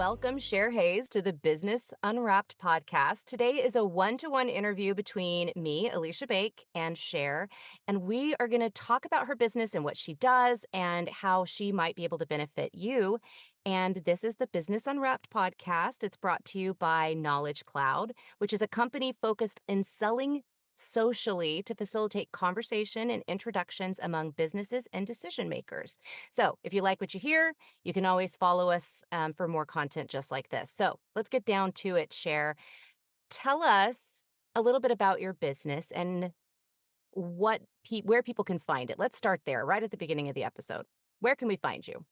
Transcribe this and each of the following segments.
Welcome, Cher Hayes, to the Business Unwrapped podcast. Today is a one-to-one interview between me, Alicia Bake, and Cher, and we are going to talk about her business and what she does and how she might be able to benefit you. And this is the Business Unwrapped podcast. It's brought to you by Noledge.CLOUD, which is a company focused in selling socially to facilitate conversation and introductions among businesses and decision makers. So if you like what you hear, you can always follow us for more content just like this. So let's get down to it, Cher. Tell us a little bit about your business and where people can find it. Let's start there, right at the beginning of the episode. Where can we find you?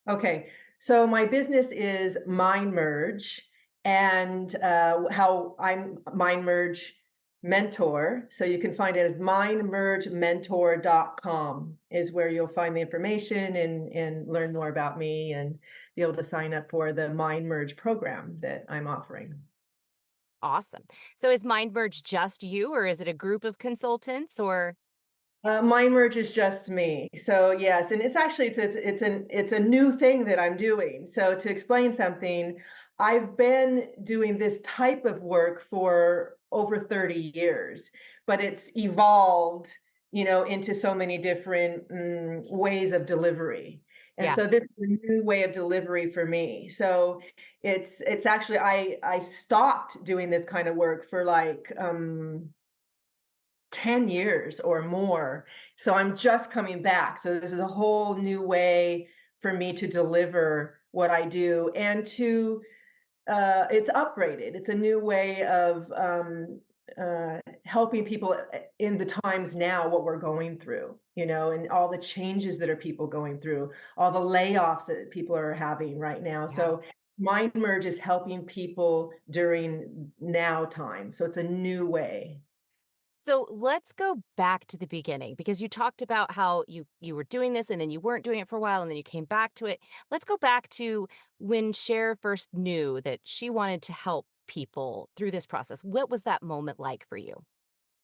Okay, so my business is Mind Merge, and how I'm Mind Merge mentor. So you can find it as mindmergementor.com is where you'll find the information and learn more about me and be able to sign up for the Mind Merge program that I'm offering. Awesome. So is MindMerge just you, or is it a group of consultants, or? Mind Merge is just me. So yes, and it's a new thing that I'm doing. So to explain something, I've been doing this type of work for over 30 years, but it's evolved, into so many different ways of delivery. And Yeah. so this is a new way of delivery for me. So it's actually I stopped doing this kind of work for like 10 years or more. So I'm just coming back. So this is a whole new way for me to deliver what I do and to it's upgraded. It's a new way of helping people in the times now, what we're going through, and all the changes that are people going through, all the layoffs that people are having right now. Yeah. So Mind Merge is helping people during now time. So it's a new way. So let's go back to the beginning because you talked about how you were doing this and then you weren't doing it for a while and then you came back to it. Let's go back to when Cher first knew that she wanted to help people through this process. What was that moment like for you?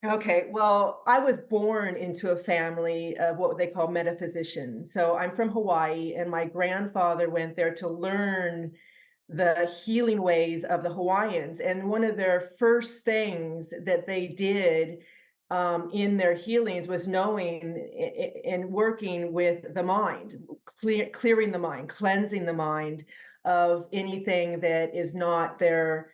Okay, well, I was born into a family of what they call metaphysicians. So I'm from Hawaii, and my grandfather went there to learn the healing ways of the Hawaiians. And one of their first things that they did in their healings was knowing and working with the mind, clearing the mind, cleansing the mind of anything that is not their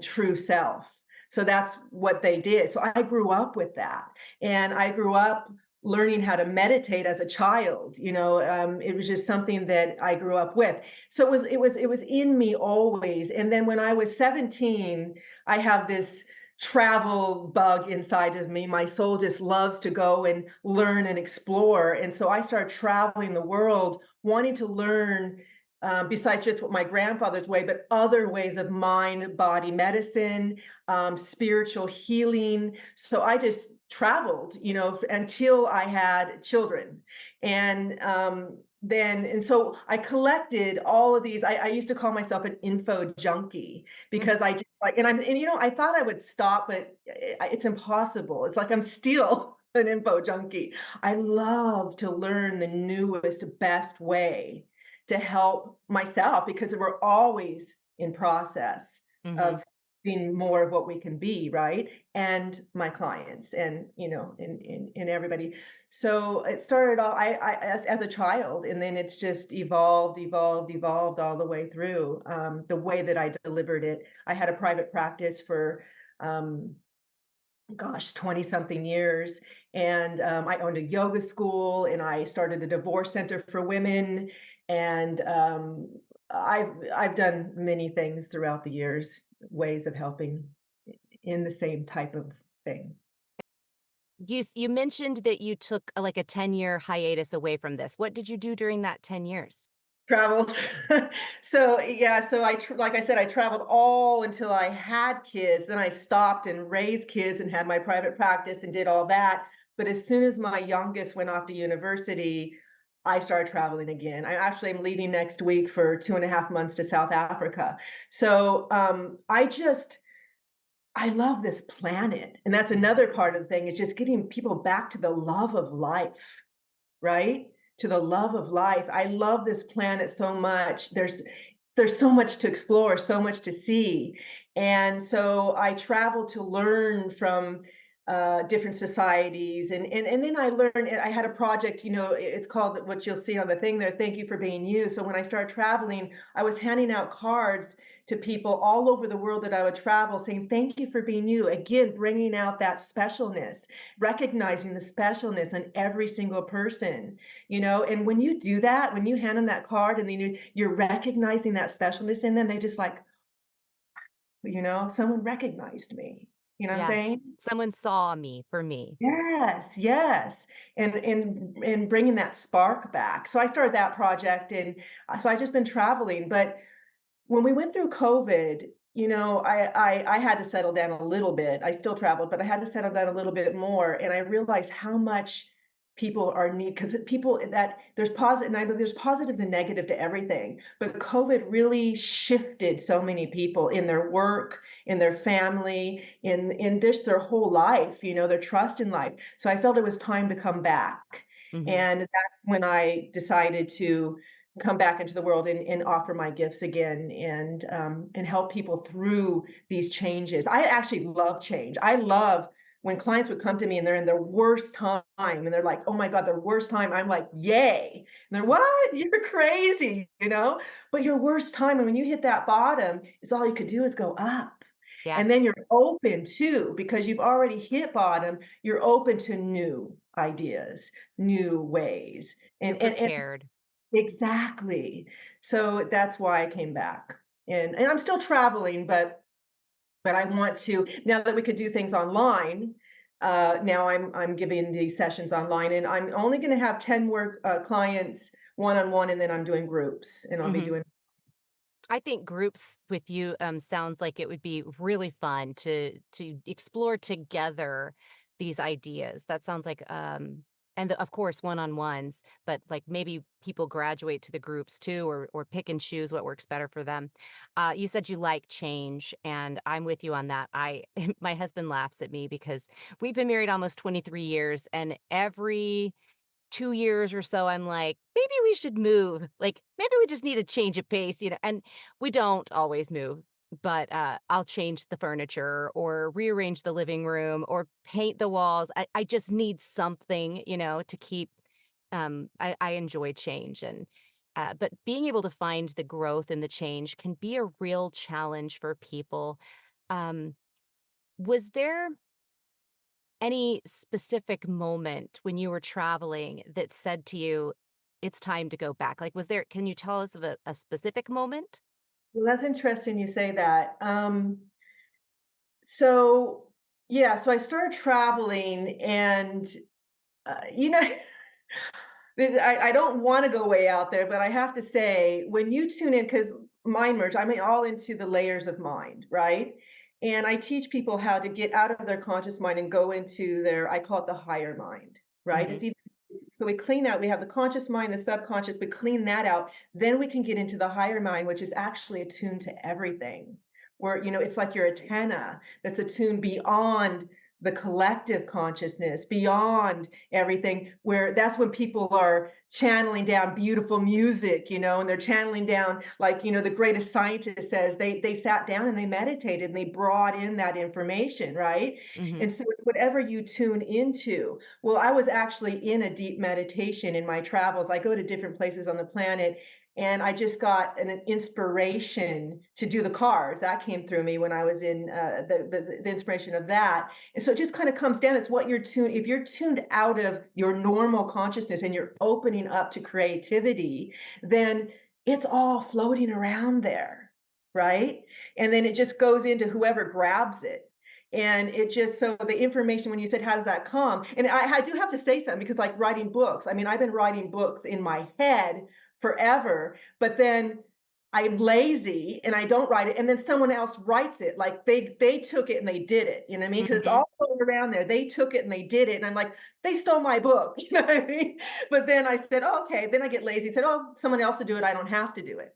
true self. So that's what they did. So I grew up with that. And I grew up learning how to meditate as a child. It was just something that I grew up with. So it was in me always. And then when I was 17, I have this travel bug inside of me. My soul just loves to go and learn and explore. And so I started traveling the world, wanting to learn besides just what my grandfather's way, but other ways of mind, body medicine, spiritual healing. So I just traveled, until I had children. And so I collected all of these. I used to call myself an info junkie because I just like, I thought I would stop, but it's impossible. It's like I'm still an info junkie. I love to learn the newest, best way to help myself because we're always in process Hmm. of being more of what we can be, right? And my clients and and everybody. So it started off as a child, and then it's just evolved all the way through the way that I delivered it. I had a private practice for um, gosh, 20 something years. And I owned a yoga school and I started a divorce center for women. And I've done many things throughout the years, ways of helping in the same type of thing. You mentioned that you took like a 10-year hiatus away from this. What did you do during that 10 years? Traveled. So yeah, so like I said, I traveled all until I had kids. Then I stopped and raised kids and had my private practice and did all that. But as soon as my youngest went off to university, I started traveling again. I actually am leaving next week for 2.5 months to South Africa. So I love this planet. And that's another part of the thing is just getting people back to the love of life, right? To the love of life. I love this planet so much. there's so much to explore, so much to see. And so I traveled to learn from different societies. And then I learned, I had a project, it's called what you'll see on the thing there, Thank You for Being You. So when I started traveling, I was handing out cards to people all over the world that I would travel saying, thank you for being you. Again, bringing out that specialness, recognizing the specialness in every single person. And when you do that, when you hand them that card and then you're recognizing that specialness in them, they just like, someone recognized me. You know what I'm Yeah. saying? Someone saw me for me. Yes, yes. And bringing that spark back. So I started that project, and so I just been traveling. But when we went through COVID, I had to settle down a little bit. I still traveled, but I had to settle down a little bit more, and I realized how much people are need because people that there's positive, and I believe there's positives and negative to everything. But COVID really shifted so many people in their work, in their family, in just their whole life, their trust in life. So I felt it was time to come back, Mhm. and that's when I decided to come back into the world and offer my gifts again and help people through these changes. I actually love change. I love when clients would come to me and they're in their worst time and they're like, oh my God, their worst time. I'm like, yay. And they're, what? You're crazy, But your worst time, and when you hit that bottom, is all you could do is go up. Yeah. And then you're open too, because you've already hit bottom, you're open to new ideas, new ways. You're And prepared. exactly. So that's why I came back. And I'm still traveling, but I want to, now that we could do things online. Now I'm giving these sessions online, and I'm only going to have 10 work clients one-on-one, and then I'm doing groups, and I'll be Mhm. doing. I think groups with you sounds like it would be really fun to explore together these ideas. That sounds like of course one-on-ones, but like maybe people graduate to the groups too, or pick and choose what works better for them. You said you like change, and I'm with you on that. I my husband laughs at me because we've been married almost 23 years, and every 2 years or so, I'm like, "Maybe we should move." Like, maybe we just need a change of pace, and we don't always move, but, I'll change the furniture or rearrange the living room or paint the walls. I just need something, to keep I enjoy change but being able to find the growth and the change can be a real challenge for people. Um, was there any specific moment when you were traveling that said to you, "It's time to go back"? Like, can you tell us of a specific moment? Well, that's interesting you say that. So yeah, so I started traveling, and uh, you know, I don't want to go way out there, but I have to say, when you tune in, because mind merge, I mean, all into the layers of mind, right? And I teach people how to get out of their conscious mind and go into I call it the higher mind, right? Mhm, So we clean out, we have the conscious mind, the subconscious, we clean that out. Then we can get into the higher mind, which is actually attuned to everything. Where, it's like your antenna that's attuned beyond the collective consciousness, beyond everything, where that's when people are channeling down beautiful music, and they're channeling down, like, the greatest scientist says, they sat down and they meditated and they brought in that information, right? mhm. And so it's whatever you tune into. Well, I was actually in a deep meditation in my travels. I go to different places on the planet, and I just got an inspiration to do the cards. That came through me when I was in the inspiration of that. And so it just kind of comes down. It's what you're tuned. If you're tuned out of your normal consciousness and you're opening up to creativity, then it's all floating around there, right? And then it just goes into whoever grabs it. And it just, so the information, when you said, how does that come? And I do have to say something, because like writing books, I mean, I've been writing books in my head forever, but then I'm lazy and I don't write it, and then someone else writes it. Like they took it and they did it. You know what I mean? Because it's Mhm. all floating around there. They took it and they did it, and I'm like, they stole my book. You know what I mean? But then I said, oh, okay. Then I get lazy. Said, oh, someone else to do it. I don't have to do it.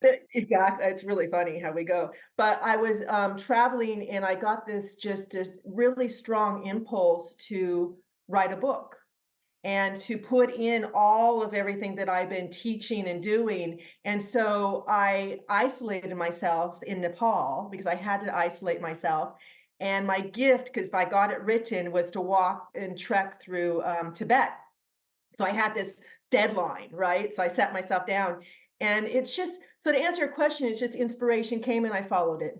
But exactly, it's really funny how we go. But I was traveling, and I got this just a really strong impulse to write a book. and to put in all of everything that I've been teaching and doing. And so I isolated myself in Nepal because I had to isolate myself. And my gift, because if I got it written, was to walk and trek through Tibet. So I had this deadline, right? So I sat myself down, and it's just so to answer your question, it's just inspiration came and I followed it.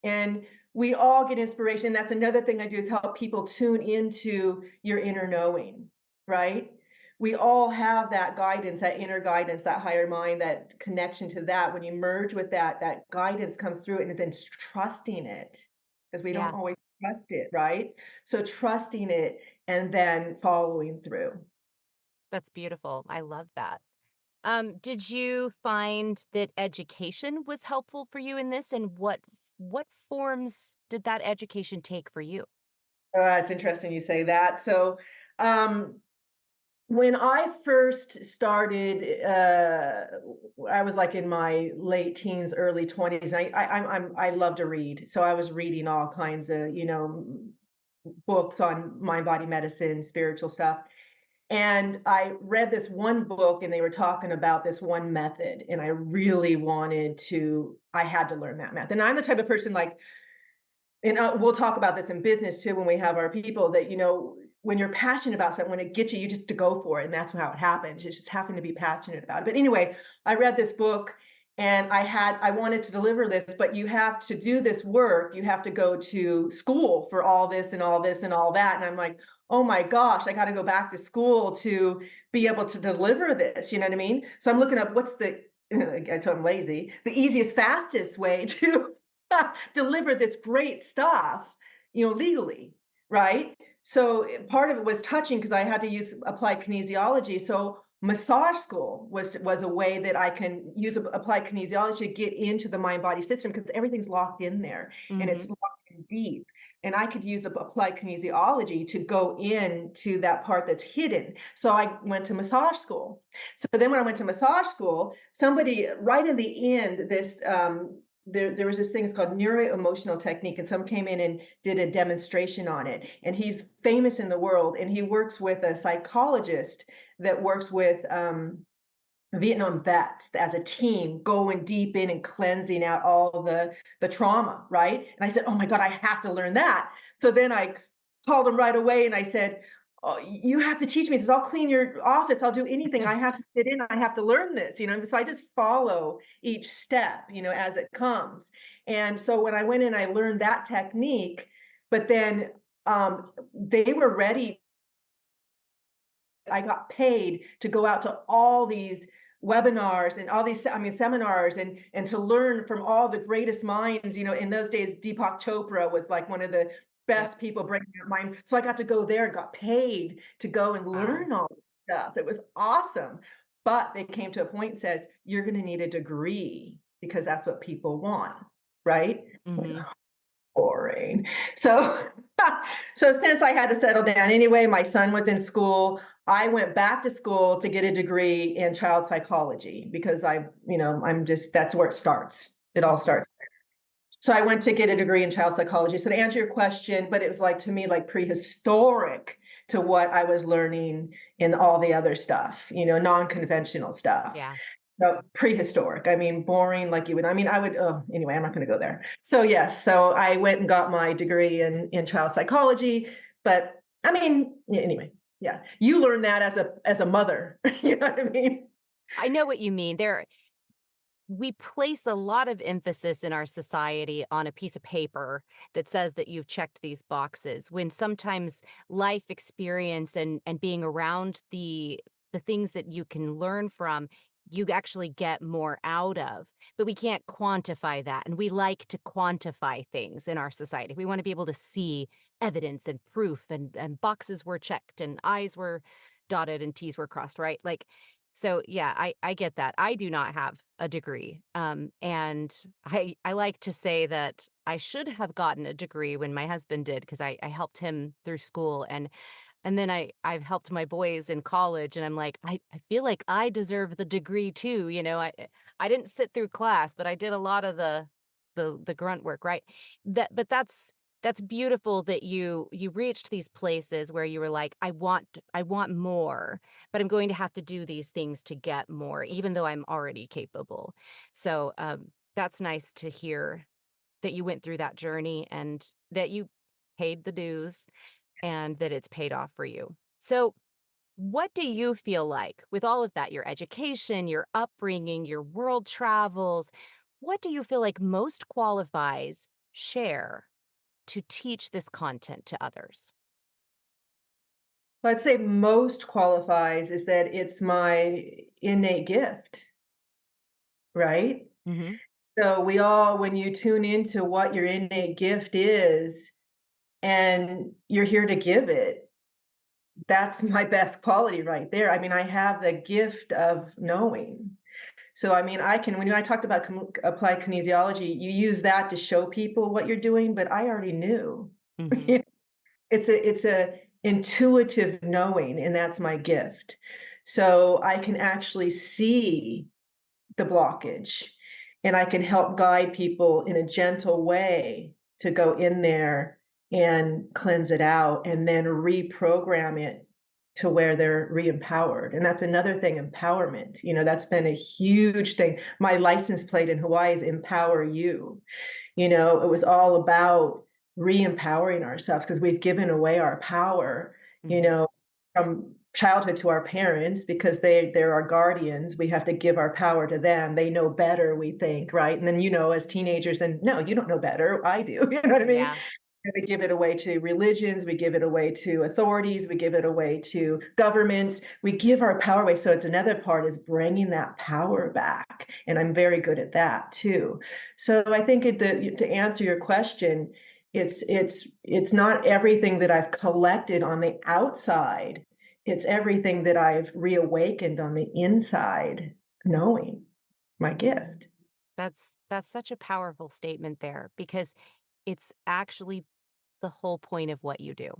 And we all get inspiration. That's another thing I do is help people tune into your inner knowing, right? We all have that guidance, that inner guidance, that higher mind, that connection to that. When you merge with that, that guidance comes through and then trusting it because we don't Yeah, always trust it, right? So trusting it and then following through. that's beautiful. I love that. Did you find that education was helpful for you in this, and what forms did that education take for you? It's interesting you say that. So, um, when I first started, I was like in my late teens, early 20s. I love to read, so I was reading all kinds of books on mind body medicine, spiritual stuff. And I read this one book, and they were talking about this one method, and I really wanted to. I had to learn that method. And I'm the type of person like and we'll talk about this in business too when we have our people that when you're passionate about something, when it gets you, you just to go for it, and that's how it happens. You just happen to be passionate about it. But anyway, I read this book, and I wanted to deliver this, but you have to do this work. You have to go to school for all this and all this and all that, and I'm like, oh my gosh, I got to go back to school to be able to deliver this. You know what I mean? So I'm looking up what's the I told him lazy, the easiest, fastest way to deliver this great stuff, legally, right? So part of it was touching because I had to use applied kinesiology. So massage school was a way that I can use applied kinesiology to get into the mind body system because everything's locked in there and it's Mhm. locked in deep. And I could use applied kinesiology to go into that part that's hidden. So I went to massage school. So then when I went to massage school, somebody right in the end, there was this thing, it's called neuro-emotional technique, and some came in and did a demonstration on it. And he's famous in the world, and he works with a psychologist that works with Vietnam vets as a team, going deep in and cleansing out all the trauma, right? And I said, "Oh my God, I have to learn that." So then I called him right away and I said, "Oh, you have to teach me this. I'll clean your office. I'll do anything. I have to sit in. I have to learn this." So I just follow each step, as it comes. And so when I went in, I learned that technique, but then they were ready. I got paid to go out to all these webinars and all these, I mean, seminars, and to learn from all the greatest minds. In those days, Deepak Chopra was like one of the Yep. best people bringing up mind. So I got to go there and got paid to go and Wow. learn all this stuff. It was awesome. But they came to a point and says, you're going to need a degree because that's what people want, right? Mhm. Boring. So so since I had to settle down anyway, my son was in school. I went back to school to get a degree in child psychology because I'm just that's where it starts. It all Mhm. starts. So I went to get a degree in child psychology. So to answer your question, but it was like to me like prehistoric to what I was learning in all the other stuff, non-conventional stuff. Yeah. No, prehistoric. I mean, boring like you would. I mean, I would. Oh, anyway, I'm not going to go there. So yes, so I went and got my degree in child psychology. But I mean, anyway, yeah, you learn that as a mother. You know what I mean? I know what you mean. We place a lot of emphasis in our society on a piece of paper that says that you've checked these boxes, when sometimes life experience and being around the things that you can learn from, you actually get more out of. But we can't quantify that, and we like to quantify things in our society. We want to be able to see evidence and proof, and boxes were checked and i's were dotted and t's were crossed, right? Like, so yeah, I get that. I do not have a degree. And I like to say that I should have gotten a degree when my husband did, because I helped him through school, and then I've helped my boys in college, and I'm like, I feel like I deserve the degree too. I didn't sit through class, but I did a lot of the grunt work, right? But that's That's beautiful that you reached these places where you were like, I want more, but I'm going to have to do these things to get more, even though I'm already capable. So, that's nice to hear that you went through that journey and that you paid the dues and that it's paid off for you. So, what do you feel like with all of that, your education, your upbringing, your world travels, what do you feel like most qualifies Share to teach this content to others? I'd say most qualifies is that it's my innate gift, right? Mhm. So we all, when you tune into what your innate gift is and you're here to give it, that's my best quality right there. I mean, I have the gift of knowing. So, I mean, I can, when I talked about applied kinesiology, you use that to show people what you're doing, but I already knew. Mhm. It's a intuitive knowing, and that's my gift. So I can actually see the blockage, and I can help guide people in a gentle way to go in there and cleanse it out and then reprogram it to where they're re-empowered. And that's another thing, empowerment. That's been a huge thing. My license plate in Hawaii is empower you. It was all about re-empowering ourselves because we've given away our power, you Mhm. know, from childhood to our parents because they're our guardians. We have to give our power to them. They know better, we think, right? And then, as teenagers, then no, you don't know better. I do. You know what I mean? Yeah. We give it away to religions, we give it away to authorities, we give it away to governments, we give our power away. So it's another part is bringing that power back. And I'm very good at that too. So I think to answer your question, it's not everything that I've collected on the outside. It's everything that I've reawakened on the inside, knowing my gift. That's such a powerful statement there because it's actually the whole point of what you do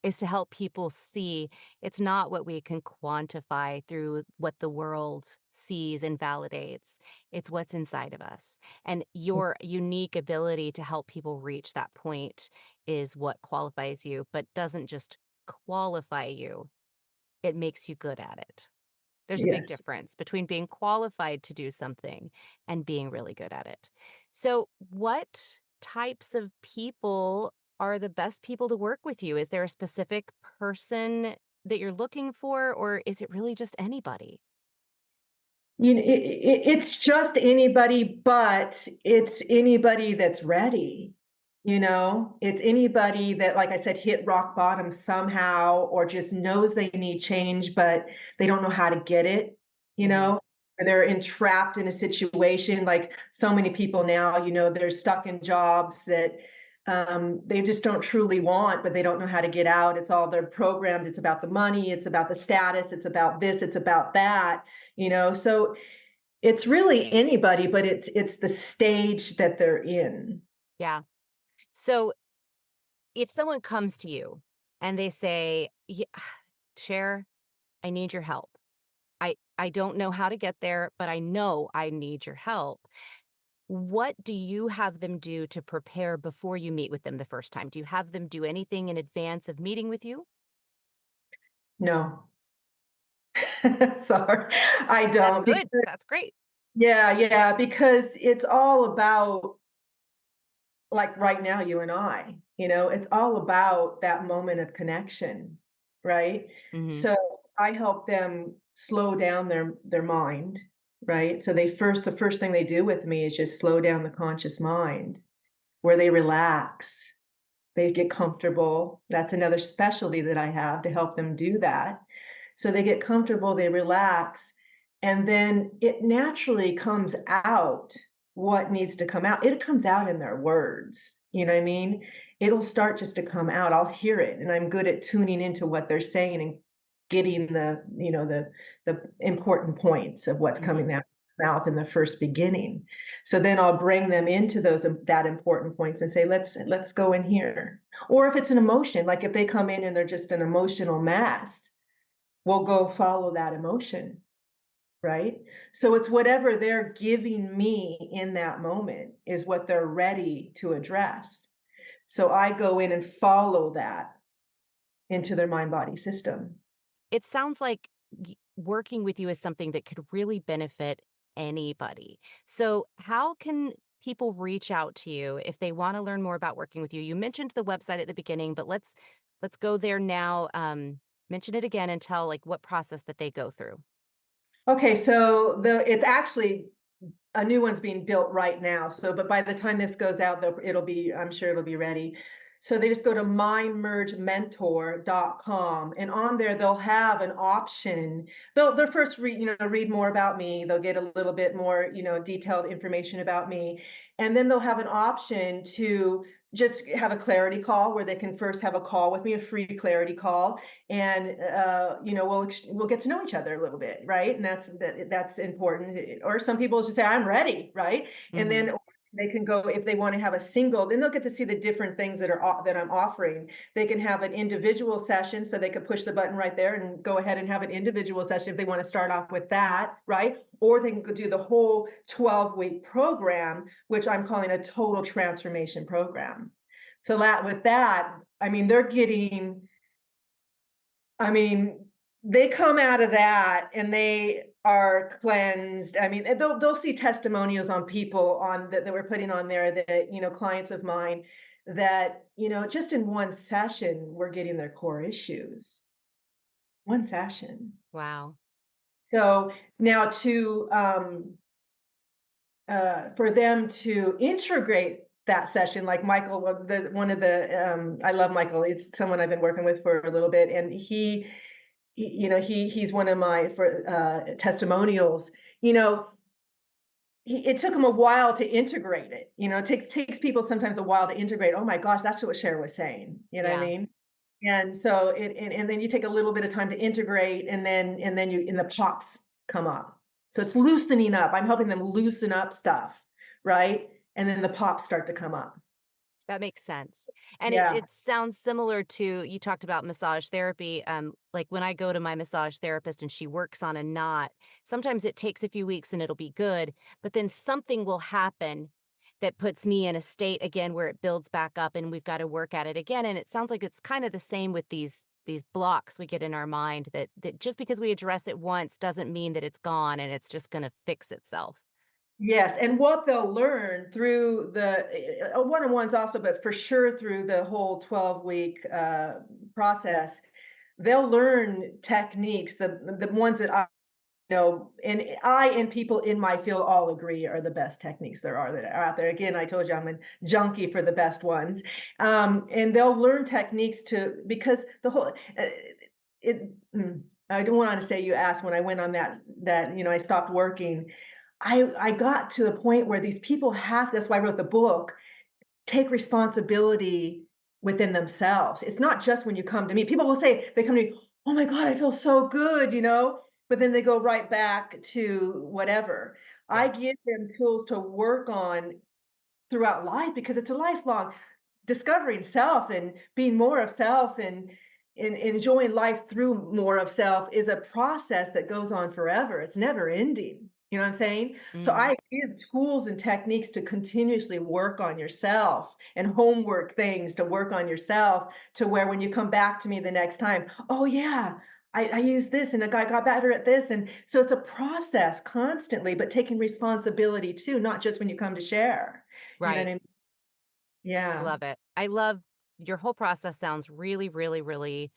is to help people see it's not what we can quantify through what the world sees and validates. It's what's inside of us. And your unique ability to help people reach that point is what qualifies you, but doesn't just qualify you, it makes you good at it. There's a big Yes. difference between being qualified to do something and being really good at it. So, what types of people are the best people to work with you? Is there a specific person that you're looking for, or is it really just anybody? It's just anybody, but it's anybody that's ready. It's anybody that, like I said, hit rock bottom somehow or just knows they need change, but they don't know how to get it, you Hmm. know, or they're entrapped in a situation like so many people now, they're stuck in jobs that they just don't truly want, but they don't know how to get out. It's all they're programmed. It's about the money. It's about the status. It's about this. It's about that. So it's really anybody, but it's the stage that they're in. Yeah. So, if someone comes to you and they say, yeah, Cher, I need your help. I don't know how to get there, but I know I need your help. What do you have them do to prepare before you meet with them the first time? Do you have them do anything in advance of meeting with you? No. Sorry, I That's don't good. because That's great. yeah, because it's all about, like, right now, you and it's all about that moment of connection, right? Mhm. So, I help them slow down their mind, right? So the first thing they do with me is just slow down the conscious mind, where they relax. They get comfortable. That's another specialty that I have to help them do that. So they get comfortable, they relax, and then it naturally comes out what needs to come out. It comes out in their words. You know what I mean? It'll start just to come out. I'll hear it, and I'm good at tuning into what they're saying and getting the important points of what's Mhm. coming out of their mouth in the first beginning. So then I'll bring them into those that important points and say, let's go in here. Or if it's an emotion, like if they come in and they're just an emotional mess, we'll go follow that emotion, right? So it's whatever they're giving me in that moment is what they're ready to address. So I go in and follow that into their mind body system. It sounds like working with you is something that could really benefit anybody. So, how can people reach out to you if they want to learn more about working with you? You mentioned the website at the beginning, but let's go there now. Mention it again and tell like what process that they go through. Okay, so it's actually a new one's being built right now. So, but by the time this goes out, it'll be, I'm sure it'll be ready. So they just go to mindmergementor.com, and on there they'll have an option. They'll first read more about me. They'll get a little bit more, detailed information about me. And then they'll have an option to just have a clarity call where they can first have a call with me, a free clarity call, and we'll get to know each other a little bit, right? And that's important. Or some people just say I'm ready, right? And Hmm. then they can go, if they want to have a single, then they'll get to see the different things that I'm offering. They can have an individual session, so they could push the button right there and go ahead and have an individual session if they want to start off with that, right? Or they can go do the whole 12-week program, which I'm calling a total transformation program. So that with that, I mean, they're getting, I mean, they come out of that and they are cleansed. I mean, they'll see testimonials on people on that we're putting on there, that, clients of mine, that, just in one session, we're getting their core issues. One session. Wow. So now for them to integrate that session, like Michael, one of the, I love Michael. It's someone I've been working with for a little bit, and he's one of my for testimonials. You know, it took him a while to integrate it. It takes people sometimes a while to integrate. Oh my gosh, that's what Cher was saying. You know what I Yeah, mean? And so and then you take a little bit of time to integrate, and the pops come up. So it's loosening up. I'm helping them loosen up stuff, right? And then the pops start to come up. that makes sense. And it, Yeah. it sounds similar to you talked about massage therapy. Like when I go to my massage therapist and she works on a knot, sometimes it takes a few weeks and it'll be good, but then something will happen that puts me in a state again where it builds back up and we've got to work at it again. And it sounds like it's kind of the same with these blocks we get in our mind that just because we address it once doesn't mean that it's gone and it's just going to fix itself. Yes, and what they'll learn through the one-on-ones also, but for sure through the whole 12-week process, they'll learn techniques, the ones that and people in my field all agree are the best techniques there are that are out there. Again, I told you I'm a junkie for the best ones. And they'll learn techniques because the whole, it, I don't want to say, you asked when I went on that, I stopped working. I got to the point where these people that's why I wrote the book, take responsibility within themselves. It's not just when you come to me. People will say, they come to me, "Oh my God, I feel so good," but then they go right back to whatever. I Yeah. give them tools to work on throughout life, because it's a lifelong discovering self and being more of self, and enjoying life through more of self is a process that goes on forever. It's never ending. You know what I'm saying? So Mhm. I give tools and techniques to continuously work on yourself, and homework things to work on yourself, to where when you come back to me the next time, oh yeah, I used this and I got better at this. And so it's a process constantly, but taking responsibility too, not just when you come to share. You know what Right. I mean? I Yeah. love it. I love your whole process sounds really, really, really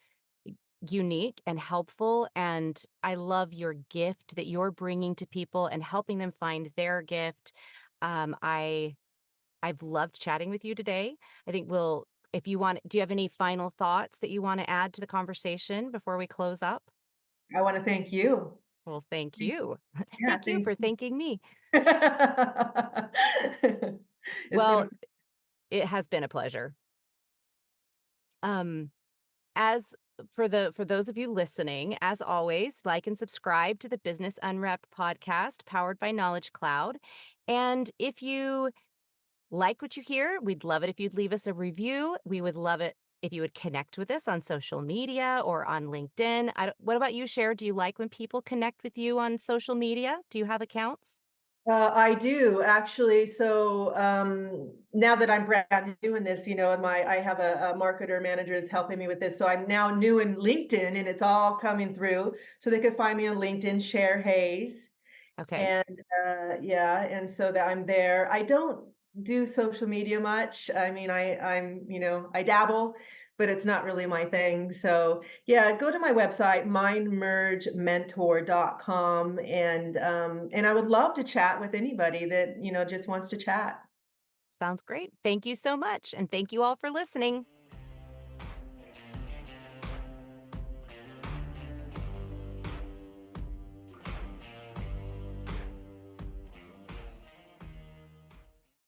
unique and helpful. And I love your gift that you're bringing to people and helping them find their gift. I I've loved chatting with you today. I think if you want, do you have any final thoughts that you want to add to the conversation before we close up? I want to thank you. Well, thank Thank- you. Yeah, Thank you thank for you. thanking me. It's been a Well, it has been a pleasure. Um, As for those of you listening, as always, like and subscribe to the Business Unwrapped podcast powered by Knowledge Cloud. And if you like what you hear, we'd love it if you'd leave us a review. We would love it if you would connect with us on social media or on LinkedIn. What about you, Cher? Do you like when people connect with you on social media? Do you have accounts? I do actually. So now that I'm brand new in this, and I have a marketer manager is helping me with this. So I'm now new in LinkedIn, and it's all coming through. So they could find me on LinkedIn, Cher Hayes, Okay. and yeah, and so that I'm there. I don't do social media much. I mean, I dabble, but it's not really my thing. So yeah, go to my website, mindmergementor.com, and I would love to chat with anybody that just wants to chat. Sounds great. Thank you so much. And thank you all for listening.